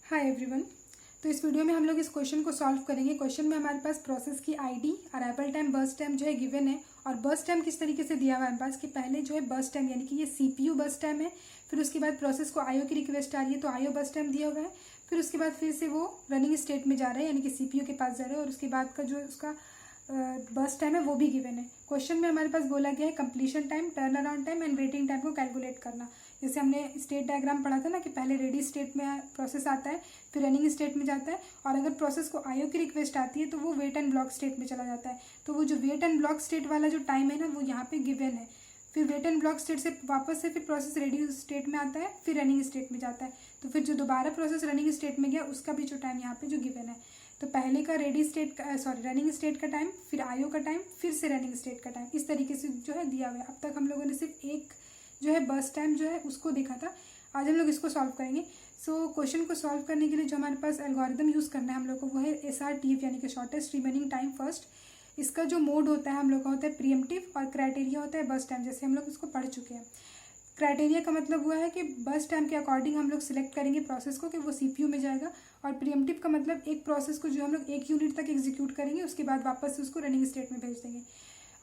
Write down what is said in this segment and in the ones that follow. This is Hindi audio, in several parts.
Hi everyone. तो इस वीडियो में हम लोग इस क्वेश्चन को सॉल्व करेंगे। क्वेश्चन में हमारे पास प्रोसेस की ID, arrival time, burst time जो है गिवन है। और बर्स्ट टाइम किस तरीके से दिया हुआ है हमारे पास कि पहले जो है बर्स्ट टाइम यानी कि ये सीपीयू बर्स्ट टाइम है, फिर उसके बाद प्रोसेस को आईओ की रिक्वेस्ट आ रही है तो आईओ बर्स्ट टाइम दिया हुआ है, फिर उसके बाद फिर से वो रनिंग स्टेट में जा रहा है यानी कि सीपीयू के पास जा रहा है, और उसके बाद का जो उसका बर्स्ट टाइम है वो भी गिवन है। क्वेश्चन में हमारे पास बोला गया है completion time, turn around time and waiting time को कैलकुलेट करना। जैसे हमने स्टेट डायग्राम पढ़ा था ना कि पहले रेडी स्टेट में प्रोसेस आता है, फिर रनिंग स्टेट में जाता है, और अगर प्रोसेस को आईओ की रिक्वेस्ट आती है तो वो वेट एंड ब्लॉक स्टेट में चला जाता है। तो वो जो वेट एंड ब्लॉक स्टेट वाला जो टाइम है ना वो यहाँ पे गिवन है। फिर वेट एंड ब्लॉक स्टेट से वापस से फिर प्रोसेस रेडी स्टेट में आता है, फिर रनिंग स्टेट में जाता है। तो फिर जो दोबारा प्रोसेस रनिंग स्टेट में गया उसका भी जो टाइम यहाँ पे जो गिवन है। तो पहले का रेडी स्टेट का रनिंग स्टेट का टाइम, फिर आईओ का टाइम, फिर से रनिंग स्टेट का टाइम, इस तरीके से जो है दिया हुआ है। अब तक हम लोगों ने सिर्फ एक जो है बर्स्ट टाइम जो है उसको देखा था। आज हम लोग इसको सॉल्व करेंगे। सो क्वेश्चन को सॉल्व करने के लिए जो हमारे पास एल्गोरिदम यूज़ करना है हम लोग को वो है SRTF यानी कि शॉर्टेस्ट रिमेनिंग टाइम फर्स्ट। इसका जो मोड होता है हम लोग का होता है प्रीएम्प्टिव, और क्राइटेरिया होता है बर्स्ट टाइम, जैसे हम लोग इसको पढ़ चुके हैं। क्राइटेरिया का मतलब हुआ है कि बर्स्ट टाइम के अकॉर्डिंग हम लोग सिलेक्ट करेंगे प्रोसेस को कि वो सीपीयू में जाएगा, और प्रीएम्प्टिव का मतलब एक प्रोसेस को जो हम लोग 1 यूनिट तक एग्जीक्यूट करेंगे उसके बाद वापस से उसको रनिंग स्टेट में भेज देंगे।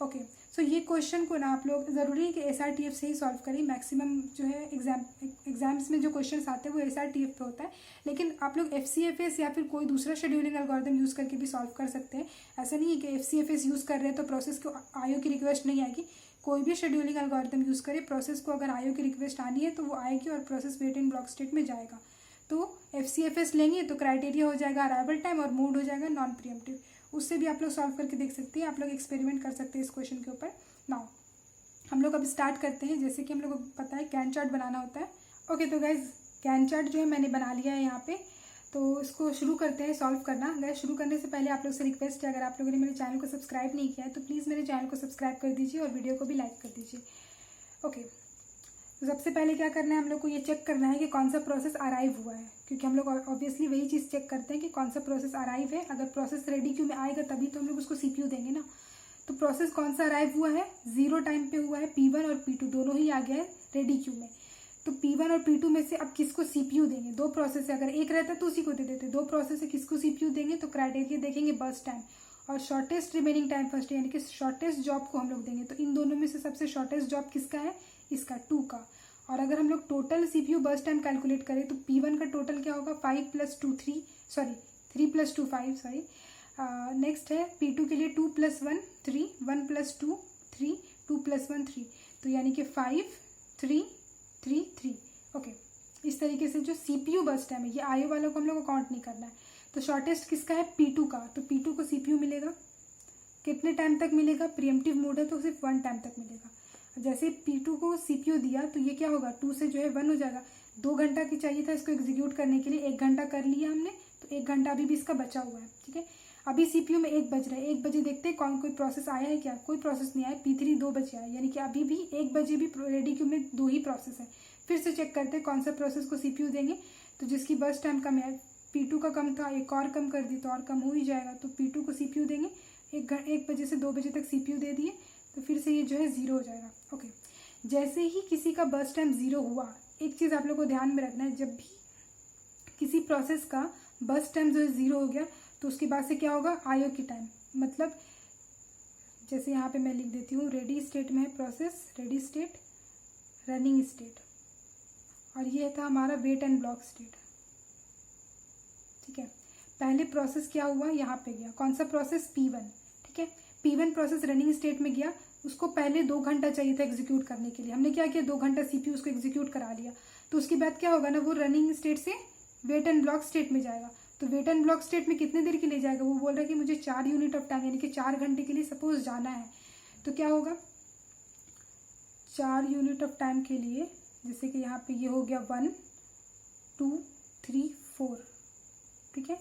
ओके, सो ये क्वेश्चन को ना आप लोग ज़रूरी है कि SRTF से ही सॉल्व करें। मैक्सिमम जो है एग्जाम्स में जो क्वेश्चन आते हैं वो SRTF पे होता है, लेकिन आप लोग FCFS या फिर कोई दूसरा शेड्यूलिंग एल्गोरिदम यूज़ करके भी सॉल्व कर सकते हैं। ऐसा नहीं है कि FCFS यूज़ कर रहे हैं तो प्रोसेस को आईओ की रिक्वेस्ट नहीं आएगी। कोई भी शेड्यूलिंग एल्गोरिदम यूज़ करे, प्रोसेस को अगर आईओ की रिक्वेस्ट आनी है तो वो आएगी और प्रोसेस वेट इन ब्लॉक स्टेट में जाएगा। तो FCFS लेंगे तो क्राइटेरिया हो जाएगा अराइवल टाइम और मोड हो जाएगा नॉन प्रीएम्प्टिव। उससे भी आप लोग सॉल्व करके देख सकते हैं, आप लोग एक्सपेरिमेंट कर सकते हैं इस क्वेश्चन के ऊपर। नाउ हम लोग अब स्टार्ट करते हैं। जैसे कि हम लोग को पता है गैंट चार्ट बनाना होता है। ओके, तो गाइज गैंट चार्ट जो है मैंने बना लिया है यहाँ पे। तो इसको शुरू करते हैं सॉल्व करना। गाइज शुरू करने से पहले आप लोग से रिक्वेस्ट है, अगर आप लोगों ने मेरे चैनल को सब्सक्राइब नहीं किया है तो प्लीज़ मेरे चैनल को सब्सक्राइब कर दीजिए और वीडियो को भी लाइक कर दीजिए। ओके, तो सबसे पहले क्या करना है, हम लोग को ये चेक करना है कि कौन सा प्रोसेस अराइव हुआ है, क्योंकि हम लोग ऑब्वियसली वही चीज़ चेक करते हैं कि कौन सा प्रोसेस अराइव है। अगर प्रोसेस रेडी क्यू में आएगा तभी तो हम लोग उसको सीपीयू देंगे ना। तो प्रोसेस कौन सा अराइव हुआ है, 0 टाइम पे हुआ है। P1 और P2 दोनों ही आ गया है रेडी क्यू में। तो P1 और P2 में से अब किसको सीपीयू देंगे? दो प्रोसेस है, अगर एक रहता तो उसी को दे देते। दो प्रोसेस है, किसको सीपीयू देंगे? तो क्राइटेरिया देखेंगे बर्स्ट टाइम और शॉर्टेस्ट रिमेनिंग टाइम फर्स्ट, यानी कि शॉर्टेस्ट जॉब को हम लोग देंगे। तो इन दोनों में से सबसे शॉर्टेस्ट जॉब किसका है? इसका, 2 का। और अगर हम लोग total CPU burst time calculate करें तो P1 का टोटल क्या होगा? 3 + 2 5। नेक्स्ट है P2 के लिए 2 + 1 3, 1 + 2 3, 2 + 1 3। तो यानी कि 5 3 3 3। ओके, इस तरीके से जो सीपीयू बर्स्ट टाइम है, ये आईओ वालों को हम लोग को काउंट नहीं करना है। तो शॉर्टेस्ट किसका है? P2 का। तो P2 को सीपीयू मिलेगा, कितने टाइम तक मिलेगा? प्रीएम्प्टिव मोड है तो सिर्फ 1 टाइम तक मिलेगा। जैसे P2 को सीपीयू दिया तो ये क्या होगा? 2 से जो है 1 हो जाएगा। 2 घंटा की चाहिए था इसको एग्जीक्यूट करने के लिए, 1 घंटा कर लिया हमने, तो 1 घंटा अभी भी इसका बचा हुआ है। ठीक है, अभी सीपीयू में 1 बज रहा है। 1 बजे देखते हैं कोई प्रोसेस आया है क्या? कोई प्रोसेस नहीं आया। P3 2 बजे आया, यानी कि अभी भी 1 बजे भी रेडी क्यू में 2 ही प्रोसेस है। फिर से चेक करते हैं कौन सा प्रोसेस को सीपीयू देंगे। तो जिसकी बर्स्ट टाइम कम है, P2 का कम था, एक और कम कर दी तो और कम हो ही जाएगा। तो P2 को सीपीयू देंगे। 1 बजे से 2 बजे तक सीपीयू दे दिए तो फिर से ये जो है 0 हो जाएगा। ओके, जैसे ही किसी का बर्स्ट टाइम 0 हुआ, एक चीज़ आप लोग को ध्यान में रखना है, जब भी किसी प्रोसेस का बर्स्ट टाइम जो है 0 हो गया तो उसके बाद से क्या होगा? आईओ की टाइम, मतलब जैसे यहाँ पे मैं लिख देती हूँ, रेडी स्टेट में है process, ready state, running state, और ये था हमारा वेट एंड ब्लॉक स्टेट। ठीक है, पहले प्रोसेस क्या हुआ? यहाँ पे गया, कौन सा प्रोसेस? P1। ठीक है, P1 प्रोसेस रनिंग स्टेट में गया, उसको पहले 2 घंटा चाहिए था एग्जीक्यूट करने के लिए। हमने क्या किया? 2 घंटा सीपीयू उसको एग्जीक्यूट करा लिया। तो उसके बाद क्या होगा ना, वो रनिंग स्टेट से वेट एंड ब्लॉक स्टेट में जाएगा। तो वेट एंड ब्लॉक स्टेट में कितने देर के लिए जाएगा? वो बोल रहा है कि मुझे 4 यूनिट ऑफ टाइम यानी कि 4 घंटे के लिए सपोज जाना है। तो क्या होगा? 4 यूनिट ऑफ टाइम के लिए, जैसे कि यहाँ पे ये हो गया 1 2 3 4। ठीक है,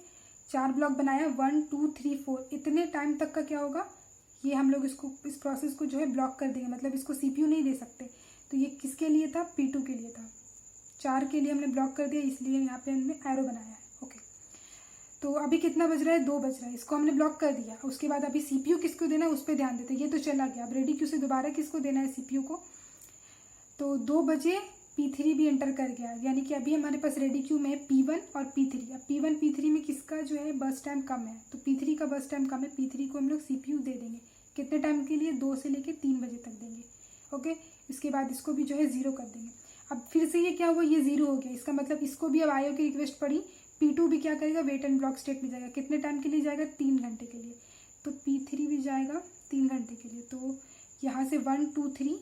4 ब्लॉक बनाया, 1 2 3 4। इतने टाइम तक का क्या होगा? ये हम लोग इस प्रोसेस को जो है ब्लॉक कर देंगे, मतलब इसको सीपीयू नहीं दे सकते। तो ये किसके लिए था? P2 के लिए था। 4 के लिए हमने ब्लॉक कर दिया, इसलिए यहाँ पे हमने एरो बनाया है। ओके, तो अभी कितना बज रहा है? 2 बज रहा है, इसको हमने ब्लॉक कर दिया। उसके बाद अभी सीपीयू किसको देना है उस पर ध्यान देते हैं। ये तो चला गया, अब रेडी क्यू से दोबारा किसको देना है? सीपीयू को। तो 2 बजे P3 भी एंटर कर गया, यानी कि अभी हमारे पास रेडी क्यू में P1 और P3। अब P1 P3 में किसका जो है बर्स्ट टाइम कम है, तो P3 का बर्स्ट टाइम कम है, P3 को हम लोग CPU दे देंगे। कितने टाइम के लिए, 2 से लेके 3 बजे तक देंगे। ओके, इसके बाद इसको भी जो है 0 कर देंगे। अब फिर से ये क्या हुआ, ये 0 हो गया, इसका मतलब इसको भी अब IO की रिक्वेस्ट पड़ी। P2 भी क्या करेगा, वेट एंड ब्लॉक स्टेट में जाएगा। कितने टाइम के लिए जाएगा, 3 घंटे के लिए। तो P3 भी जाएगा 3 घंटे के लिए। तो यहाँ से 1 2 3,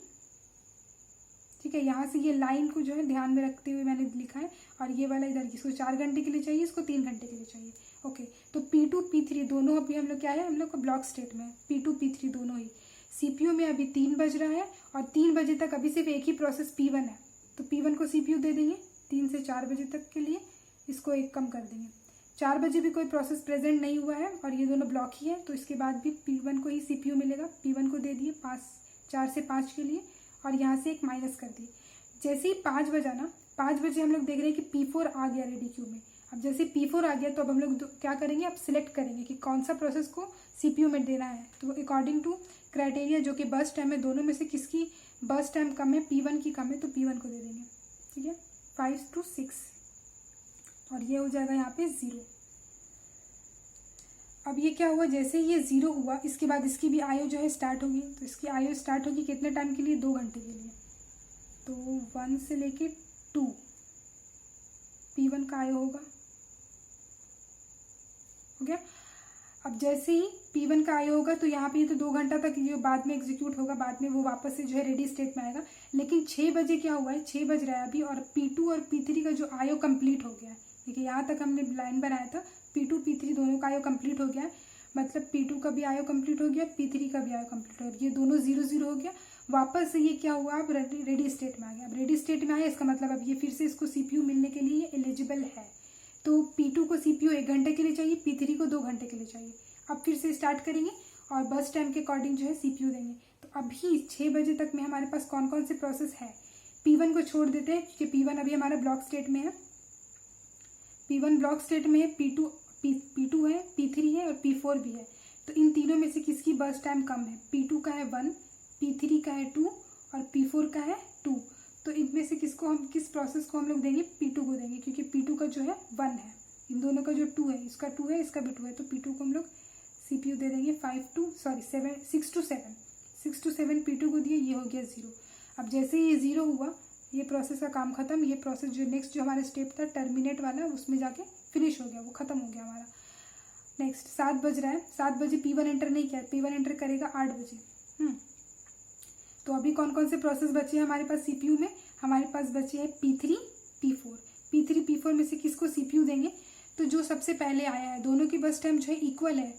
ठीक है, यहाँ से ये लाइन को जो है ध्यान में रखते हुए मैंने लिखा है। और ये वाला इधर, इसको 4 घंटे के लिए चाहिए, इसको 3 घंटे के लिए चाहिए। ओके, तो P2 P3 दोनों अभी हम लोग क्या है, हम लोग को ब्लॉक स्टेट में है, P2 P3 दोनों ही। CPU में अभी 3 बज रहा है और 3 बजे तक अभी सिर्फ एक ही प्रोसेस P1 है, तो P1 को CPU दे देंगे 3 से 4 बजे तक के लिए। इसको 1 कम कर देंगे। 4 बजे भी कोई प्रोसेस प्रेजेंट नहीं हुआ है और ये दोनों ब्लॉक ही है, तो इसके बाद भी P1 को ही CPU मिलेगा। P1 को दे दिए 4 से 5 के लिए, और यहाँ से एक माइनस कर दिए। जैसे ही 5 बजा ना, 5 बजे हम लोग देख रहे हैं कि P4 आ गया रेडी क्यू में। अब जैसे P4 आ गया तो अब हम लोग क्या करेंगे, अब सिलेक्ट करेंगे कि कौन सा प्रोसेस को CPU में देना है। तो अकॉर्डिंग टू क्राइटेरिया जो कि बर्स्ट टाइम है, दोनों में से किसकी बर्स्ट टाइम कम है, P1 की कम है, तो P1 को दे देंगे। ठीक है, 5 to 6, और ये हो जाएगा यहाँ पे 0। अब ये क्या हुआ, जैसे ये 0 हुआ, इसके बाद इसकी भी IO जो है स्टार्ट होगी। तो इसकी IO स्टार्ट होगी कितने टाइम के लिए, 2 घंटे के लिए। तो 1 से लेके 2 P1 का IO होगा। हो गया। अब जैसे ही P1 का IO होगा तो यहाँ पे तो 2 घंटा तक ये बाद में एग्जीक्यूट होगा, बाद में वो वापस से जो है रेडी स्टेट में आएगा। लेकिन 6 बजे क्या हुआ है, 6 बज रहा है अभी, और P2 और P3 का जो IO कंप्लीट हो गया है। देखिए यहाँ तक हमने लाइन बनाया था, P2 P3 दोनों का IO कंप्लीट हो गया है। मतलब P2 का भी IO कंप्लीट हो गया, P3 का भी IO कंप्लीट हो गया, ये दोनों 0 0 हो गया। वापस से ये क्या हुआ, अब रेडी स्टेट में आ गया। अब रेडी स्टेट में आया, इसका मतलब अब ये फिर से इसको CPU मिलने के लिए एलिजिबल है। तो P2 को CPU 1 घंटे के लिए चाहिए, P3 को 2 घंटे के लिए चाहिए। अब फिर से स्टार्ट करेंगे और बस टाइम के अकॉर्डिंग जो है CPU देंगे। तो अभी 6 बजे तक में हमारे पास कौन कौन से प्रोसेस है, P1 को छोड़ देते हैं क्योंकि P1 अभी हमारा ब्लॉक स्टेट में है। P1 ब्लॉक स्टेट में है, P2 है, P3 है और P4 भी है। तो इन तीनों में से किसकी बर्स्ट टाइम कम है, P2 का है 1, P3 का है 2 और P4 का है 2। तो इनमें से किस प्रोसेस को हम लोग देंगे, P2 को देंगे, क्योंकि P2 का जो है 1 है, इन दोनों का जो 2 है, इसका 2 है, इसका भी 2 है। तो P2 को हम लोग CPU दे देंगे 6 to 7 P2 को दिए, ये हो गया 0। अब जैसे ये 0 हुआ, ये प्रोसेस का काम खत्म। ये प्रोसेस जो नेक्स्ट जो हमारा स्टेप था टर्मिनेट वाला, उसमें जाके फिनिश हो गया, वो खत्म हो गया हमारा। नेक्स्ट 7 बज रहा है, 7 बजे P1 एंटर नहीं किया, P1 एंटर करेगा 8 बजे। तो अभी कौन कौन से प्रोसेस बचे हैं हमारे पास CPU में, हमारे पास बचे हैं P3 P4 में से किसको CPU देंगे, तो जो सबसे पहले आया है, दोनों की बस टाइम जो है इक्वल है,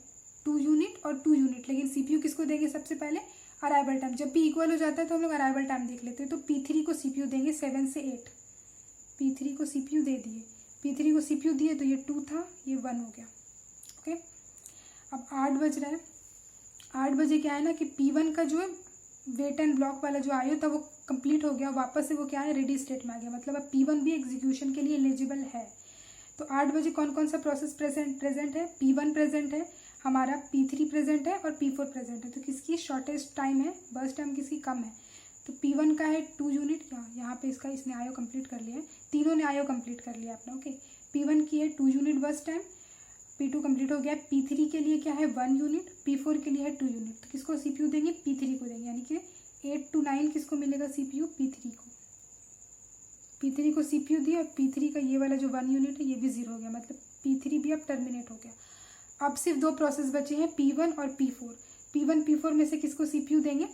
2 यूनिट और 2 यूनिट। लेकिन CPU किसको देंगे सबसे पहले, अराइवल टाइम। जब भी इक्वल हो जाता है तो हम लोग अराइवल टाइम देख लेते हैं। तो P3 को CPU देंगे 7 से 8, P3 को CPU दे दिए, P3 को CPU दिए तो ये 2 था, ये 1 हो गया। ओके, अब 8 बज रहा है, 8 बजे क्या है ना कि P1 का जो है वेट एंड ब्लॉक वाला जो आया था वो कंप्लीट हो गया, वापस से वो क्या है, रेडी स्टेट में आ गया। मतलब अब P1 भी एग्जीक्यूशन के लिए एलिजिबल है। तो 8 बजे कौन कौन सा प्रोसेस प्रेजेंट है, P1 प्रेजेंट है, हमारा P3 प्रेजेंट है और P4 प्रेजेंट है। तो किसकी शॉर्टेस्ट टाइम है, बर्स्ट टाइम किसकी कम है, तो P1 का है 2 यूनिट। यहाँ पे इसने IO कंप्लीट कर लिया है, तीनों ने IO कंप्लीट कर लिया अपना। ओके, P1 की है 2 unit burst time, P2 complete हो गया। P3 के लिए क्या है 1 यूनिट, P4 के लिए है 2 यूनिट। तो किसको CPU देंगे, P3 को देंगे, यानी कि 8 to 9 किसको मिलेगा CPU, P3 को CPU दिया और P3 का ये वाला जो 1 यूनिट है ये भी 0 हो गया। मतलब P3 भी अब टर्मिनेट हो गया। अब सिर्फ 2 प्रोसेस बचे हैं, P1 और P4। P1 P4 में से किसको CPU देंगे,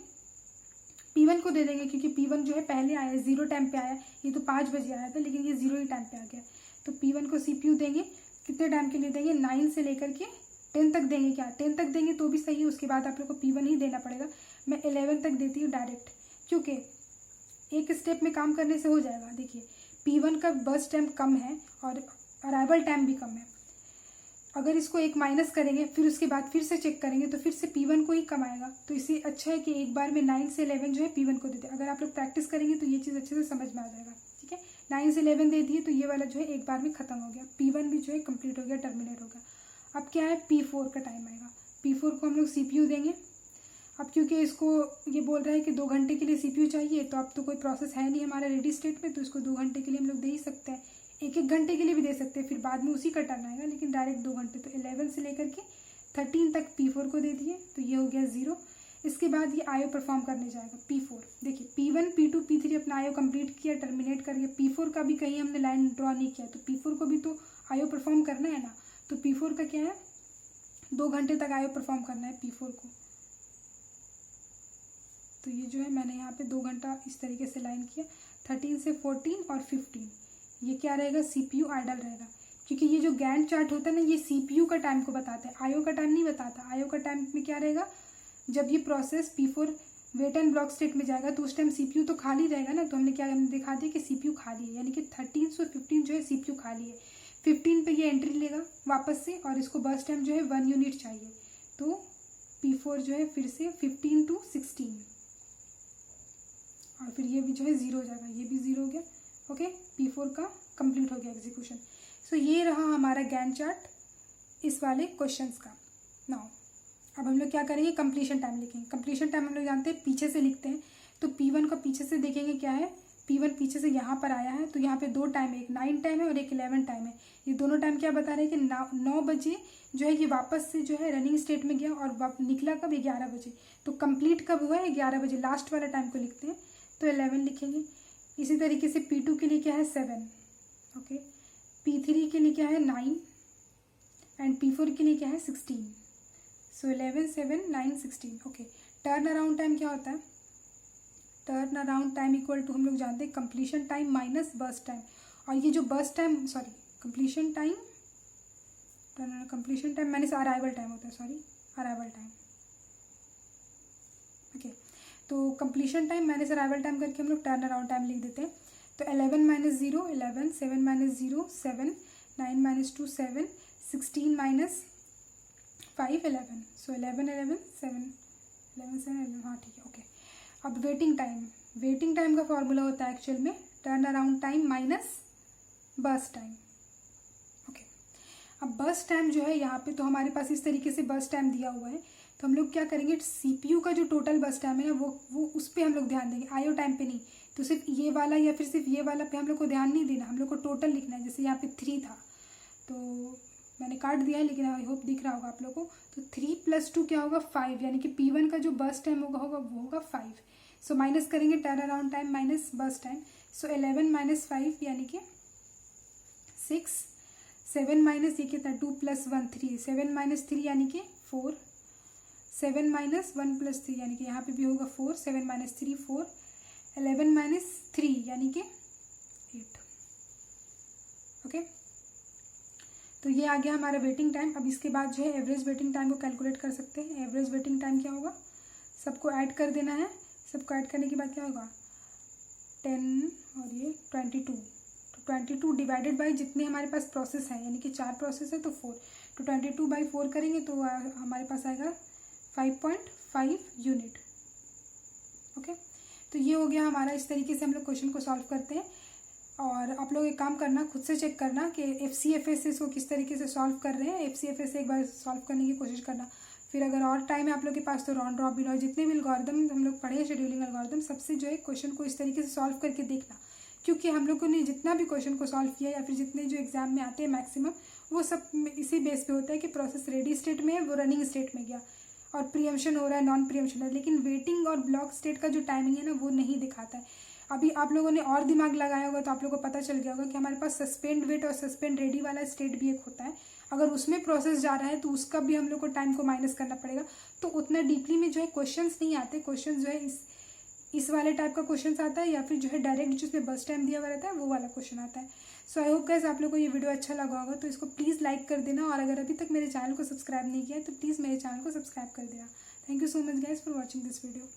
P1 को दे देंगे, क्योंकि P1 जो है पहले आया, 0 टाइम पे आया। ये तो 5 बजे आया था, लेकिन ये 0 ही टाइम पे आ गया। तो P1 को CPU देंगे, कितने टाइम के लिए देंगे, 9 से लेकर के 10 तक देंगे। क्या 10 तक देंगे तो भी सही है, उसके बाद आप लोग को P1 ही देना पड़ेगा। मैं 11 तक देती हूँ डायरेक्ट, क्योंकि एक स्टेप में काम करने से हो जाएगा। देखिए P1 का बर्स्ट टाइम कम है और अराइवल टाइम भी कम है। अगर इसको एक माइनस करेंगे, फिर उसके बाद फिर से चेक करेंगे, तो फिर से P1 को ही कम आएगा। तो इससे अच्छा है कि एक बार में 9 से 11 जो है P1 को दे दें। अगर आप लोग प्रैक्टिस करेंगे तो ये चीज़ अच्छे से समझ में आ जाएगा। ठीक है, 9 से 11 दे दिए तो ये वाला जो है एक बार में खत्म हो गया, P1 भी जो है कंप्लीट हो गया, टर्मिनेट हो गया। अब क्या है, P4 का टाइम आएगा। P4 को हम लोग CPU देंगे। अब क्योंकि इसको ये बोल रहा है कि 2 घंटे के लिए CPU चाहिए, तो अब तो कोई प्रोसेस है नहीं हमारा रेडी स्टेट में, तो इसको 2 घंटे के लिए हम लोग दे ही सकते हैं, 1-1 घंटे के लिए भी दे सकते हैं, फिर बाद में उसी का टर्न आएगा, लेकिन डायरेक्ट 2 घंटे। तो 11 से लेकर के 13 तक P4 को दे दिए, तो ये हो गया 0। इसके बाद ये IO परफॉर्म करने जाएगा P4। देखिए P1 P2 P3 अपना IO कंप्लीट किया, टर्मिनेट कर गया। P4 का भी कहीं हमने लाइन ड्रॉ नहीं किया, तो P4 को भी तो IO परफॉर्म करना है ना, तो P4 का क्या है, 2 घंटे तक IO परफॉर्म करना है P4 को। तो ये जो है मैंने यहाँ पे 2 घंटा इस तरीके से लाइन किया। 13 से 14 और 15 ये क्या रहेगा, CPU आइडल रहेगा, क्योंकि ये जो गैंट चार्ट होता है ना, ये CPU का टाइम को बताता है, IO का टाइम नहीं बताता। IO का टाइम में क्या रहेगा, जब ये process P4 wait and block state में जाएगा तो उस टाइम CPU तो खाली रहेगा ना, तो हमने दिखा दिया कि CPU खाली है, यानी कि 13 और 15 जो है CPU खाली है। 15 पे ये एंट्री लेगा वापस से, और इसको बस टाइम जो है 1 यूनिट चाहिए, तो P4 जो है फिर से 15 to 16, और फिर ये भी जो है 0 हो जाएगा, ये भी 0 हो गया। ओके, P4 का कंप्लीट हो गया एग्जीक्यूशन। सो ये रहा हमारा गैंट चार्ट इस वाले क्वेश्चंस का। नाउ अब हम लोग क्या करेंगे, कंप्लीशन टाइम लिखेंगे। कंप्लीशन टाइम हम लोग जानते हैं पीछे से लिखते हैं, तो P1 का पीछे से देखेंगे क्या है, P1 पीछे से यहाँ पर आया है, तो यहाँ पे 2 टाइम है, एक 9 टाइम है और एक 11 टाइम है। ये दोनों टाइम क्या बता रहे हैं कि 9 बजे जो है ये वापस से जो है रनिंग स्टेट में गया, और निकला कब, 11 बजे। तो कंप्लीट कब हुआ है, 11 बजे, लास्ट वाला टाइम को लिखते हैं, तो 11 लिखेंगे। इसी तरीके से P2 के लिए क्या है, 7। ओके, P3 के लिए क्या है, 9, एंड P4 के लिए क्या है, 16। So 11, 7, 9, 16। Okay, turn around time क्या होता है, turn around time equal to हम लोग जानते हैं completion time minus burst time. और ये जो burst time, sorry completion time minus arrival time होता है, सॉरी अराइवल टाइम। ओके, तो completion time minus arrival time करके हम लोग टर्न अराउंड टाइम लिख देते हैं। तो 11 माइनस 0 11, 7 माइनस 0 7, 9 माइनस 2 7, 16 माइनस 5 11। सो 11 11 7 11 7 11, हाँ ठीक है। ओके, अब वेटिंग टाइम का फॉर्मूला होता है एक्चुअल में turn around time minus burst time. Okay, अब बर्स्ट टाइम जो है यहाँ पे तो हमारे पास इस तरीके से बर्स्ट टाइम दिया हुआ है, तो हम लोग क्या करेंगे, CPU का जो टोटल बर्स्ट टाइम है ना वो उस पर हम लोग ध्यान देंगे, IO टाइम पे नहीं। तो सिर्फ ये वाला या फिर सिर्फ ये वाला पे हम लोग को ध्यान नहीं देना, हम लोग को टोटल लिखना है। जैसे यहाँ पे 3 था, तो मैंने काट दिया है, लेकिन आई होप दिख रहा होगा आप लोगों को। तो 3 + 2 क्या होगा, 5, यानी कि P1 का जो बर्स्ट टाइम होगा वो होगा 5। सो माइनस करेंगे turn around time minus burst time. So 11 minus 5 यानी कि 6, 7 माइनस ये कितना 2 + 1 3, 7 माइनस 3 यानी कि 4, 7 माइनस 1 + 3 यानी कि यहाँ पे भी होगा 4, 7 माइनस 3 4, 11 माइनस 3 यानी कि 8। ओके, तो ये आ गया हमारा वेटिंग टाइम। अब इसके बाद जो है एवरेज वेटिंग टाइम को कैलकुलेट कर सकते हैं। एवरेज वेटिंग टाइम क्या होगा, सबको ऐड कर देना है। सबको ऐड करने के बाद क्या होगा, 10 और ये 22, तो 22 डिवाइडेड बाई जितने हमारे पास प्रोसेस है, यानी कि 4 प्रोसेस है तो 4, तो 22/4 करेंगे तो हमारे पास आएगा 5.5 यूनिट। ओके, तो ये हो गया हमारा। इस तरीके से हम लोग क्वेश्चन को सॉल्व करते हैं। और आप लोग एक काम करना, खुद से चेक करना कि FCFS से इसको किस तरीके से सॉल्व कर रहे हैं। FCFS से एक बार सॉल्व करने की कोशिश करना। फिर अगर और टाइम है आप लोग के पास तो राउंड रॉबिन और जितने भी एल्गोरिदम हम लोग पढ़े, शेड्यूलिंग एल्गोरिदम, सबसे जो है क्वेश्चन को इस तरीके से सॉल्व करके देखना। क्योंकि हम लोगों ने जितना भी क्वेश्चन को सॉल्व किया या फिर जितने जो एग्जाम में आते हैं मैक्सिमम, वो सब इसी बेस पे होता है कि प्रोसेस रेडी स्टेट में है, वो रनिंग स्टेट में गया और प्रीएम्पशन हो रहा है, नॉन प्रीएम्पशन है। लेकिन वेटिंग और ब्लॉक स्टेट का जो टाइमिंग है ना, वो नहीं दिखाता है। अभी आप लोगों ने और दिमाग लगाया होगा तो आप लोगों को पता चल गया होगा कि हमारे पास सस्पेंड वेट और सस्पेंड रेडी वाला स्टेट भी एक होता है। अगर उसमें प्रोसेस जा रहा है तो उसका भी हम लोग को टाइम को माइनस करना पड़ेगा। तो उतना डीपली में जो है क्वेश्चंस नहीं आते। क्वेश्चन जो है इस वाले टाइप का क्वेश्चन आता है, या फिर जो है डायरेक्ट जिसमें बस टाइम दिया हुआ रहता है वो वाला क्वेश्चन आता है। सो आई होप गाइस आप लोग को ये वीडियो अच्छा लगा होगा, तो इसको प्लीज़ लाइक कर देना। और अगर अभी तक मेरे चैनल को सब्सक्राइब नहीं किया है तो प्लीज़ मेरे चैनल को सब्सक्राइब कर देना। Thank you so much guys for watching this video.